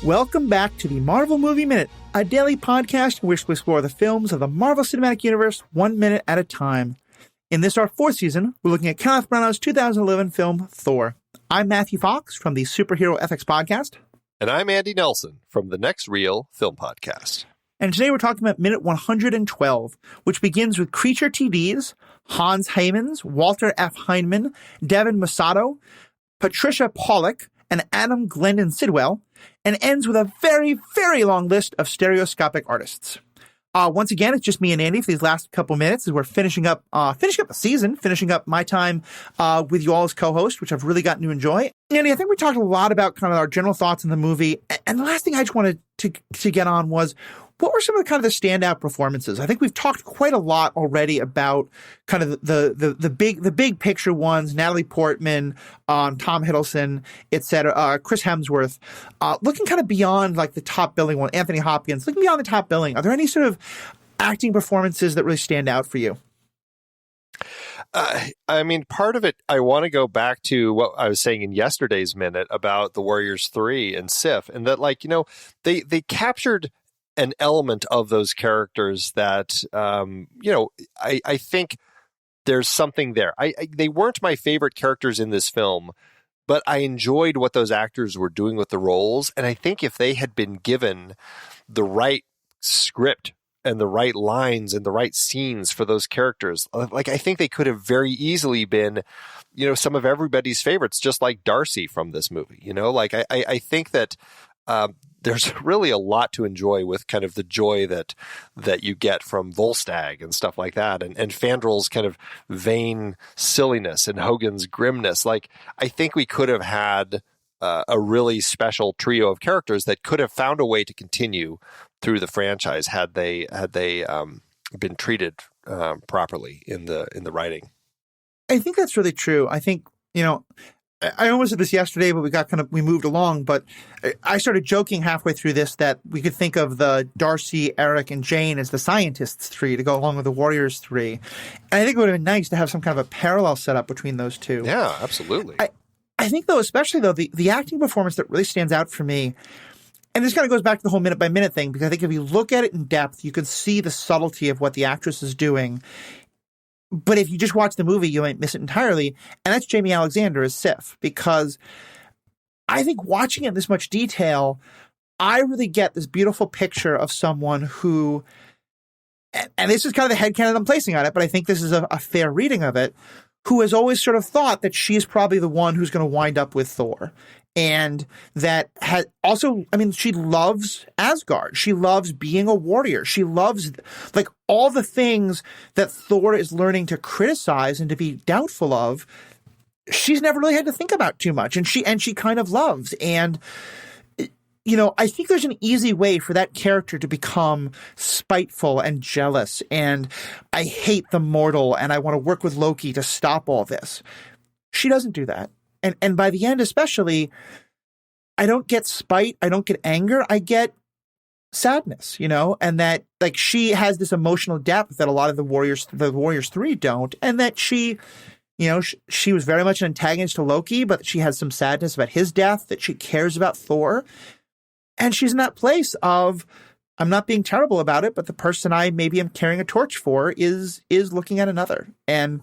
Welcome back to the Marvel Movie Minute, a daily podcast in which we explore the films of the Marvel Cinematic Universe 1 minute at a time. In this, our fourth season, we're looking at Kenneth Branagh's 2011 film, Thor. I'm Matthew Fox from the Superhero FX podcast. And I'm Andy Nelson from the Next Reel Film Podcast. And today we're talking about minute 112, which begins with Creature TV's Hans Heymans, Walter F. Heineman, Devin Masato, Patricia Pollock, and Adam Glendon Sidwell, and ends with a very, very long list of stereoscopic artists. Once again, it's just me and Andy for these last couple minutes as we're finishing up the season, finishing up my time with you all as co-host, which I've really gotten to enjoy. Andy, I think we talked a lot about kind of our general thoughts on the movie. And the last thing I just wanted to get on was, what were some of the standout performances? I think we've talked quite a lot already about kind of the big picture ones, Natalie Portman, Tom Hiddleston, etc., Chris Hemsworth. Looking kind of beyond like the top billing one, Anthony Hopkins, looking beyond the top billing, are there any sort of acting performances that really stand out for you? I mean, part of it, I want to go back to what I was saying in yesterday's minute about the Warriors 3 and Sif, and that, like, you know, they captured an element of those characters that, I think there's something there. They weren't my favorite characters in this film, but I enjoyed what those actors were doing with the roles. And I think if they had been given the right script and the right lines and the right scenes for those characters, like, I think they could have very easily been, some of everybody's favorites, just like Darcy from this movie. I think that there's really a lot to enjoy with kind of the joy that you get from Volstagg and stuff like that, and Fandrel's kind of vain silliness and Hogan's grimness. Like, I think we could have had a really special trio of characters that could have found a way to continue through the franchise had they been treated properly in the writing. I think that's really true. I think, I almost did this yesterday, but we moved along. But I started joking halfway through this that we could think of the Darcy, Eric, and Jane as the scientists three to go along with the Warriors 3. And I think it would have been nice to have some kind of a parallel set up between those two. Yeah, absolutely. I think, though, especially, the acting performance that really stands out for me, and this kind of goes back to the whole minute-by-minute thing, because I think if you look at it in depth, you can see the subtlety of what the actress is doing. But if you just watch the movie, you might miss it entirely. And that's Jamie Alexander as Sif, because I think watching it in this much detail, I really get this beautiful picture of someone who, and this is kind of the headcanon I'm placing on it, but I think this is a fair reading of it, who has always sort of thought that she's probably the one who's going to wind up with Thor. And that had also, she loves Asgard. She loves being a warrior. She loves, like, all the things that Thor is learning to criticize and to be doubtful of. She's never really had to think about too much. And she kind of loves. And, I think there's an easy way for that character to become spiteful and jealous. And I hate the mortal and I want to work with Loki to stop all this. She doesn't do that. And by the end, especially, I don't get spite. I don't get anger. I get sadness, and that, like, she has this emotional depth that a lot of the Warriors 3 don't. And that she was very much an antagonist to Loki, but she has some sadness about his death, that she cares about Thor. And she's in that place of, I'm not being terrible about it, but the person I maybe am carrying a torch for is looking at another. And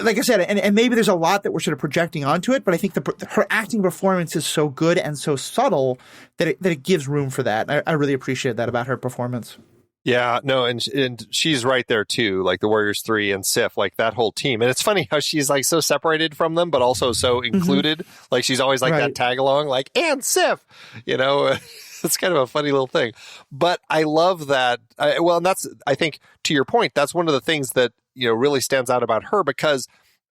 like I said, and maybe there's a lot that we're sort of projecting onto it, but I think her acting performance is so good and so subtle that it gives room for that. I really appreciate that about her performance. Yeah, no, and she's right there too, like the Warriors 3 and Sif, like that whole team. And it's funny how she's like so separated from them, but also so included. Mm-hmm. Like she's always like that tag along, like, and Sif, it's kind of a funny little thing. But I love that. And that's, I think, to your point, that's one of the things that, really stands out about her, because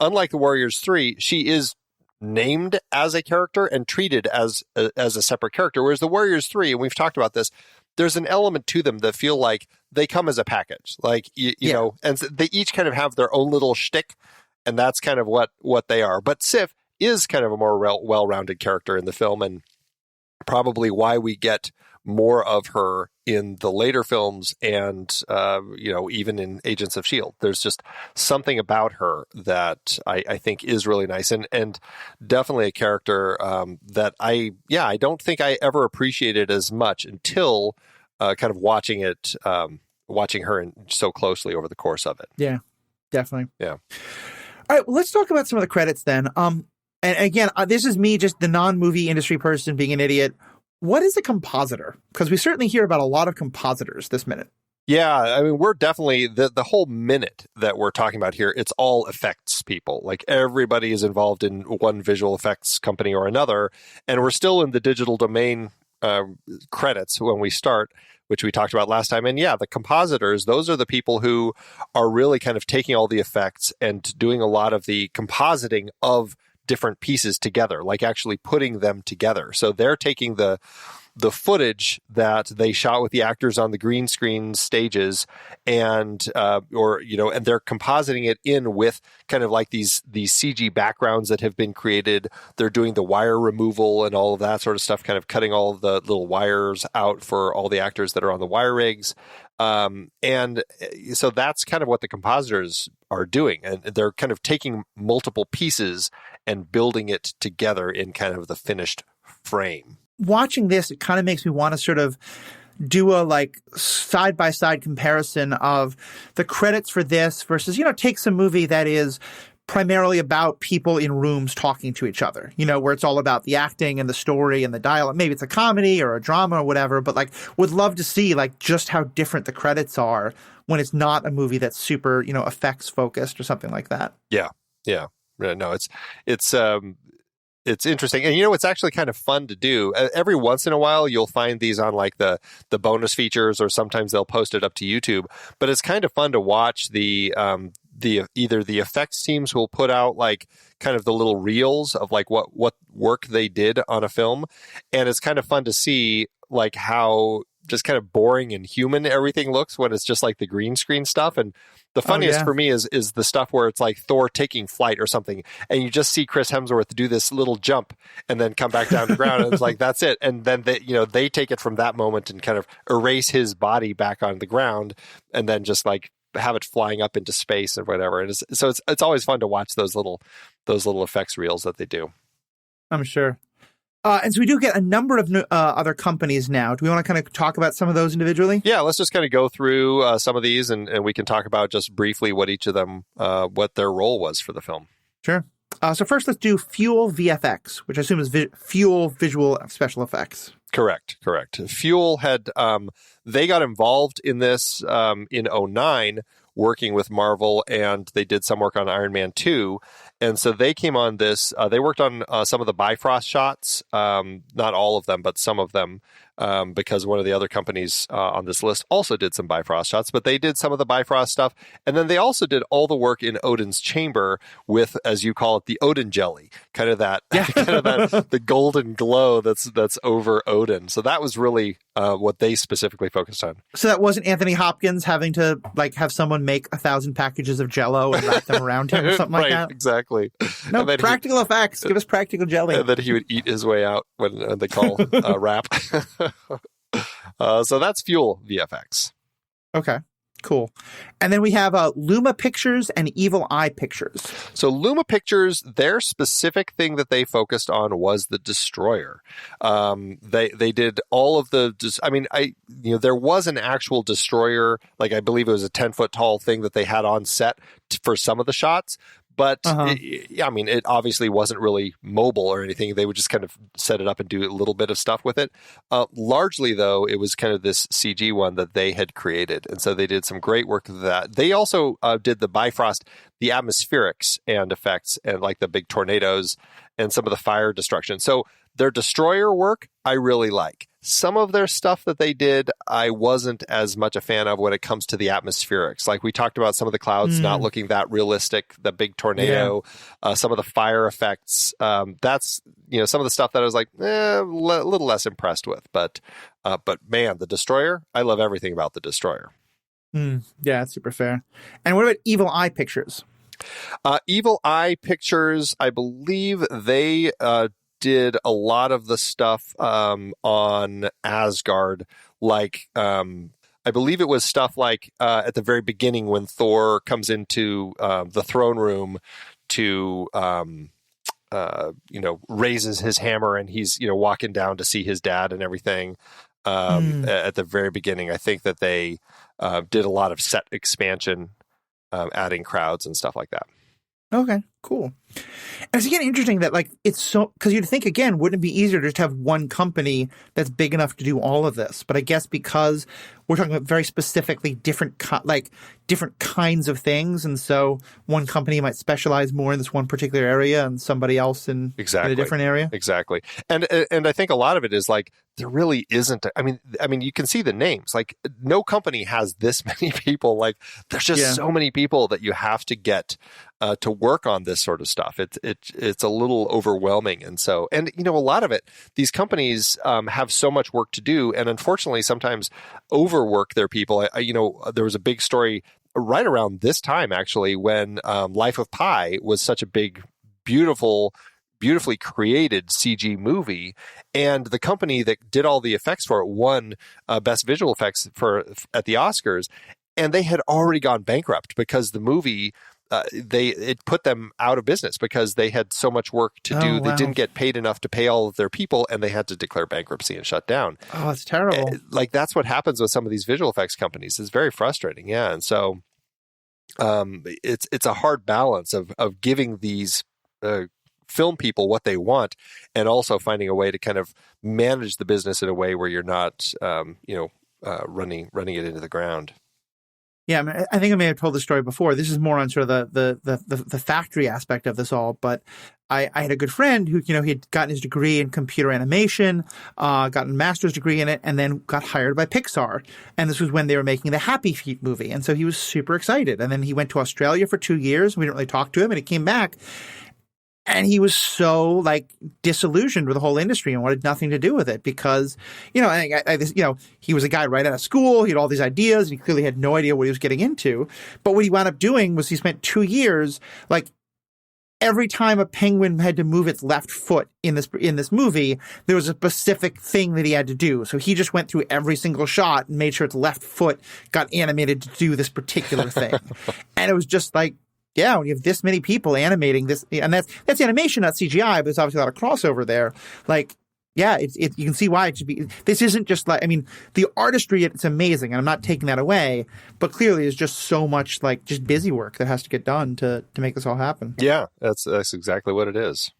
unlike the Warriors 3, she is named as a character and treated as a separate character. Whereas the Warriors 3, and we've talked about this, there's an element to them that feel like they come as a package, like, you know, and they each kind of have their own little shtick, and that's kind of what they are. But Sif is kind of a more well-rounded character in the film, and probably why we get more of her in the later films and, even in Agents of S.H.I.E.L.D. There's just something about her that I think is really nice and definitely a character that I don't think I ever appreciated as much until kind of watching her so closely over the course of it. Yeah, definitely. Yeah. All right, well, let's talk about some of the credits then. And again, this is me, just the non-movie industry person being an idiot. What is a compositor? Because we certainly hear about a lot of compositors this minute. Yeah, I mean, we're definitely, the whole minute that we're talking about here, it's all effects people. Like, everybody is involved in one visual effects company or another, and we're still in the digital domain credits when we start, which we talked about last time. And yeah, the compositors, those are the people who are really kind of taking all the effects and doing a lot of the compositing of different pieces together, like actually putting them together. So they're taking the footage that they shot with the actors on the green screen stages and they're compositing it in with kind of like these CG backgrounds that have been created. They're doing the wire removal and all of that sort of stuff, kind of cutting all of the little wires out for all the actors that are on the wire rigs. And so that's kind of what the compositors are doing. And they're kind of taking multiple pieces and building it together in kind of the finished frame. Watching this, it kind of makes me want to sort of do a side-by-side comparison of the credits for this versus, take some movie that is primarily about people in rooms talking to each other, where it's all about the acting and the story and the dialogue. Maybe it's a comedy or a drama or whatever, but would love to see just how different the credits are when it's not a movie that's super, effects focused or something like that. Yeah. Yeah. No, it's interesting. And, it's actually kind of fun to do. Every once in a while, you'll find these on the bonus features, or sometimes they'll post it up to YouTube. But it's kind of fun to watch either the effects teams will put out kind of the little reels of what work they did on a film. And it's kind of fun to see how just kind of boring and human everything looks when it's just the green screen stuff. And the funniest for me is the stuff where it's Thor taking flight or something, and you just see Chris Hemsworth do this little jump and then come back down to the ground, and it's that's it. And then they take it from that moment and kind of erase his body back on the ground, and then just have it flying up into space and whatever. And it's always fun to watch those little effects reels that they do. I'm sure. And so we do get a number of other companies now. Do we want to kind of talk about some of those individually? Yeah, let's just kind of go through some of these, and we can talk about just briefly what each of them, what their role was for the film. Sure. So first, let's do Fuel VFX, which I assume is Fuel Visual Special Effects. Correct. Fuel had, they got involved in this in 2009, working with Marvel, and they did some work on Iron Man 2. And so they came on this, they worked on some of the Bifrost shots, not all of them, but some of them, because one of the other companies on this list also did some Bifrost shots, but they did some of the Bifrost stuff. And then they also did all the work in Odin's chamber with, as you call it, the Odin jelly, kind of that, the golden glow that's over Odin. So that was really what they specifically focused on. So that wasn't Anthony Hopkins having to have someone make 1,000 packages of Jello and wrap them around him or something like that? Exactly. No, practical effects. Give us practical jelly. And then he would eat his way out when they call rap. So that's Fuel VFX. Okay, cool. And then we have Luma Pictures and Evil Eye Pictures. So Luma Pictures, their specific thing that they focused on was the Destroyer. They did all of the. There was an actual Destroyer, I believe it was a 10-foot tall thing that they had on set for some of the shots. But, it obviously wasn't really mobile or anything. They would just kind of set it up and do a little bit of stuff with it. Largely, though, it was kind of this CG one that they had created. And so they did some great work with that. They also did the Bifrost, the atmospherics and effects, and the big tornadoes and some of the fire destruction. So their Destroyer work, I really like. Some of their stuff that they did, I wasn't as much a fan of when it comes to the atmospherics. We talked about some of the clouds not looking that realistic, the big tornado, some of the fire effects. That's, some of the stuff that I was a little less impressed with. But man, the Destroyer, I love everything about the Destroyer. Yeah, that's super fair. And what about Evil Eye Pictures? Evil Eye Pictures, I believe they did a lot of the stuff on Asgard, like I believe it was stuff like at the very beginning when Thor comes into the throne room to raises his hammer and he's walking down to see his dad and everything. At the very beginning, I think that they did a lot of set expansion, adding crowds and stuff like that. Okay, cool. And it's again interesting that it's so, because you'd think again, wouldn't it be easier to just have one company that's big enough to do all of this? But I guess because we're talking about very specifically different kinds of things, and so one company might specialize more in this one particular area, and somebody else in a different area. Exactly, and I think a lot of it is there really isn't. I mean, you can see the names. No company has this many people. There's just so many people that you have to get to work on this sort of stuff. It's a little overwhelming, and a lot of it, these companies have so much work to do, and unfortunately, sometimes overwork their people. There was a big story right around this time actually when Life of Pi was such a big, beautifully created CG movie, and the company that did all the effects for it won Best Visual Effects at the Oscars, and they had already gone bankrupt because the movie it put them out of business because they had so much work to do. Wow. They didn't get paid enough to pay all of their people, and they had to declare bankruptcy and shut down. Oh, that's terrible. That's what happens with some of these visual effects companies. It's very frustrating. Yeah, and so it's a hard balance of giving these film people what they want, and also finding a way to kind of manage the business in a way where you're not, running it into the ground. Yeah, I think I may have told the story before. This is more on sort of the factory aspect of this all. But I had a good friend who, he had gotten his degree in computer animation, gotten a master's degree in it, and then got hired by Pixar. And this was when they were making the Happy Feet movie. And so he was super excited. And then he went to Australia for 2 years. We didn't really talk to him, and he came back. And he was so disillusioned with the whole industry and wanted nothing to do with it because, he was a guy right out of school. He had all these ideas and he clearly had no idea what he was getting into. But what he wound up doing was he spent 2 years, every time a penguin had to move its left foot in this movie, there was a specific thing that he had to do. So he just went through every single shot and made sure its left foot got animated to do this particular thing. And it was just yeah, when you have this many people animating this, and that's animation, not CGI, but there's obviously a lot of crossover there. You can see why it should be. This isn't just the artistry, it's amazing, and I'm not taking that away, but clearly there's just so much just busy work that has to get done to make this all happen. Yeah, that's exactly what it is.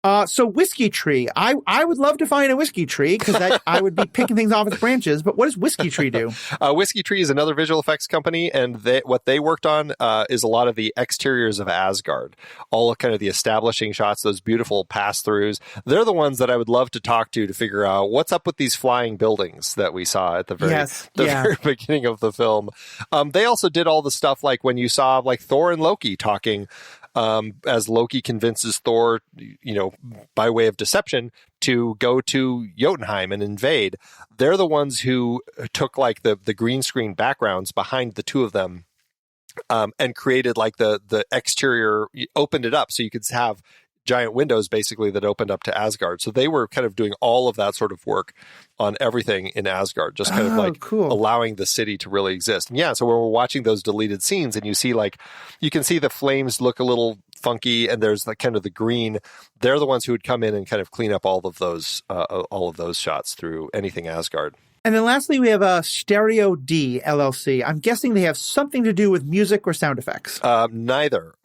So Whiskeytree, I would love to find a Whiskeytree because I would be picking things off its branches. But what does Whiskeytree do? Whiskeytree is another visual effects company, and what they worked on is a lot of the exteriors of Asgard, all kind of the establishing shots, those beautiful pass-throughs. They're the ones that I would love to talk to figure out what's up with these flying buildings that we saw at the very beginning of the film. They also did all the stuff when you saw Thor and Loki talking. As Loki convinces Thor, by way of deception, to go to Jotunheim and invade. They're the ones who took the green screen backgrounds behind the two of them, and created the exterior, opened it up so you could have giant windows basically that opened up to Asgard. So they were kind of doing all of that sort of work on everything in Asgard, just kind of cool. allowing the city to really exist. And yeah, so when we're watching those deleted scenes and you see you can see the flames look a little funky and there's kind of the green, they're the ones who would come in and kind of clean up all of those shots through anything Asgard. And then lastly, we have Stereo D LLC. I'm guessing they have something to do with music or sound effects. Neither.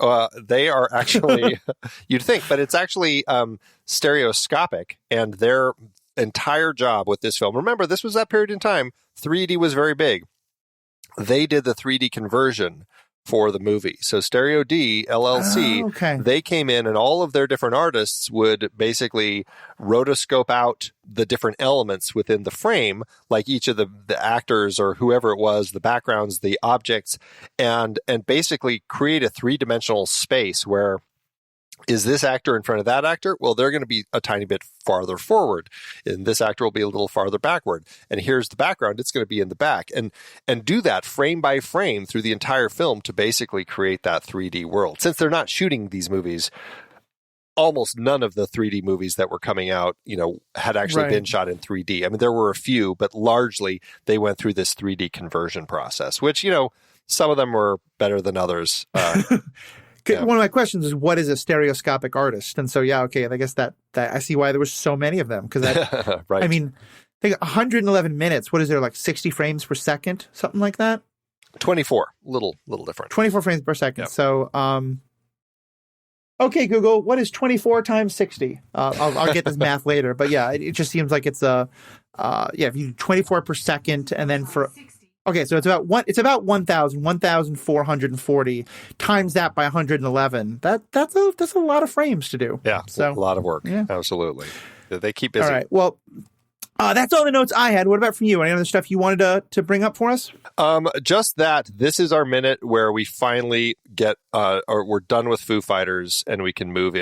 They are actually, you'd think, but it's actually Stereoscopic, and their entire job with this film. Remember, this was that period in time. 3D was very big. They did the 3D conversion for the movie. So Stereo D LLC, They came in and all of their different artists would basically rotoscope out the different elements within the frame, like each of the actors or whoever it was, the backgrounds, the objects, and basically create a three-dimensional space where is this actor in front of that actor? Well, they're going to be a tiny bit farther forward, and this actor will be a little farther backward. And here's the background; it's going to be in the back, and do that frame by frame through the entire film to basically create that 3D world. Since they're not shooting these movies almost none of the 3D movies that were coming out, had actually been shot in 3D. I mean, there were a few, but largely they went through this 3D conversion process, which, some of them were better than others. One of my questions is, what is a stereoscopic artist? And so, I guess that I see why there were so many of them. Because right. I mean, I think 111 minutes. What is there, like 60 frames per second, something like that? 24, little different. 24 frames per second. Yep. So, okay, Google, what is 24 times 60? I'll get this math later, but it just seems like it's if you do 24 per second, and then for. Okay, so it's about 1,440 times that by 111. That's a lot of frames to do. Yeah, so a lot of work. Yeah. Absolutely. They keep busy. All right. Well, that's all the notes I had. What about from you? Any other stuff you wanted to bring up for us? Just that this is our minute where we finally get, or we're done with Foo Fighters, and we can move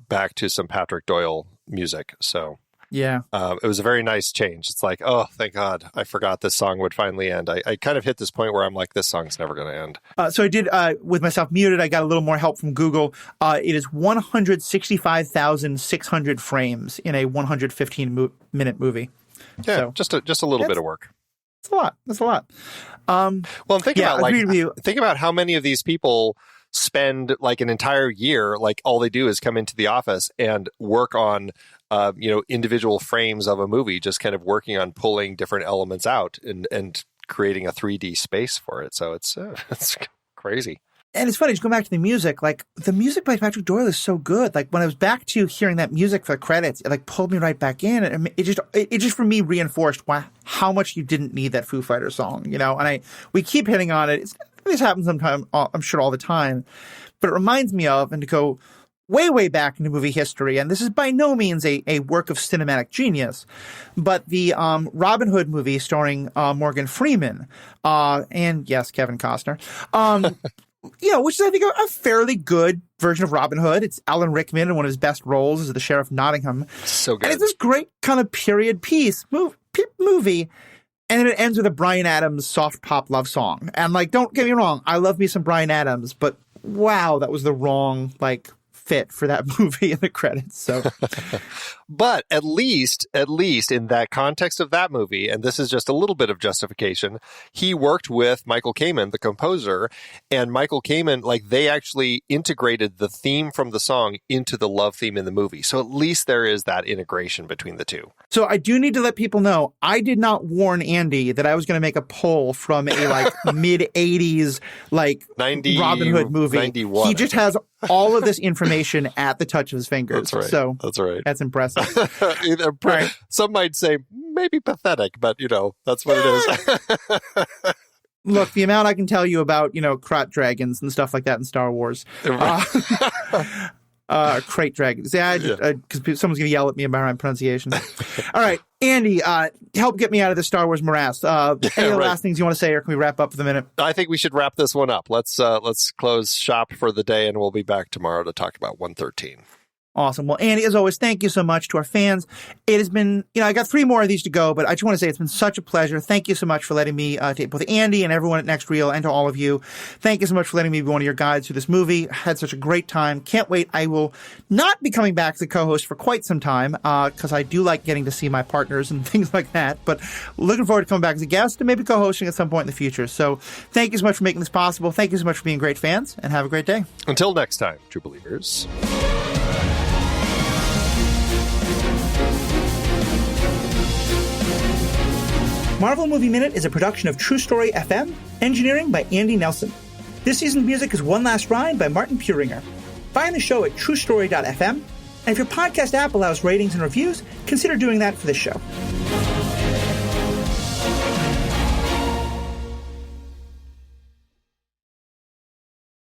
back to some Patrick Doyle music. So. Yeah. It was a very nice change. It's like, oh, thank God. I forgot this song would finally end. I kind of hit this point where I'm like, this song's never going to end. So I did, with myself muted, I got a little more help from Google. It is 165,600 frames in a 115-minute movie. Yeah, so just a little bit of work. That's a lot. Well, and think about how many of these people spend like an entire year, like all they do is come into the office and work on individual frames of a movie, just kind of working on pulling different elements out and creating a 3D space for it. So it's crazy. And it's funny, just go back to the music. Like, the music by Patrick Doyle is so good. Like, when I was back to hearing that music for the credits, it like pulled me right back in. And it just for me reinforced how much you didn't need that Foo Fighters song, And we keep hitting on it. This happens sometime, I'm sure all the time, but it reminds me of, and to go way, way back into movie history, and this is by no means a work of cinematic genius, but the Robin Hood movie starring Morgan Freeman, and yes, Kevin Costner, which is, I think, a fairly good version of Robin Hood. It's Alan Rickman, and one of his best roles is the Sheriff of Nottingham. So good. And it's this great kind of period piece movie. And then it ends with a Bryan Adams soft pop love song. And, like, don't get me wrong, I love me some Bryan Adams, but wow, that was the wrong, fit for that movie in the credits. So, but at least in that context of that movie, and this is just a little bit of justification, he worked with Michael Kamen, the composer, and Michael Kamen, they actually integrated the theme from the song into the love theme in the movie. So at least there is that integration between the two. So I do need to let people know, I did not warn Andy that I was going to make a poll from a mid 80s 90 Robin Hood movie. 91. He just has all of this information at the touch of his fingers. That's right. So that's right. That's impressive. Right. Some might say maybe pathetic, but that's what it is. Look, the amount I can tell you about, crot dragons and stuff like that in Star Wars. Crate dragons. Yeah, because someone's going to yell at me about my pronunciation. All right, Andy, help get me out of the Star Wars morass. Any last things you want to say, or can we wrap up for the minute? I think we should wrap this one up. Let's close shop for the day, and we'll be back tomorrow to talk about 113. Awesome. Well, Andy, as always, thank you so much to our fans. It has been, I got 3 more of these to go, but I just want to say it's been such a pleasure. Thank you so much for letting me take both Andy and everyone at Next Reel, and to all of you. Thank you so much for letting me be one of your guides through this movie. I had such a great time. Can't wait. I will not be coming back as a co-host for quite some time because I do like getting to see my partners and things like that. But looking forward to coming back as a guest and maybe co-hosting at some point in the future. So thank you so much for making this possible. Thank you so much for being great fans, and have a great day. Until next time, true believers. Marvel Movie Minute is a production of True Story FM, engineering by Andy Nelson. This season's music is One Last Ride by Martin Puringer. Find the show at truestory.fm, and if your podcast app allows ratings and reviews, consider doing that for this show.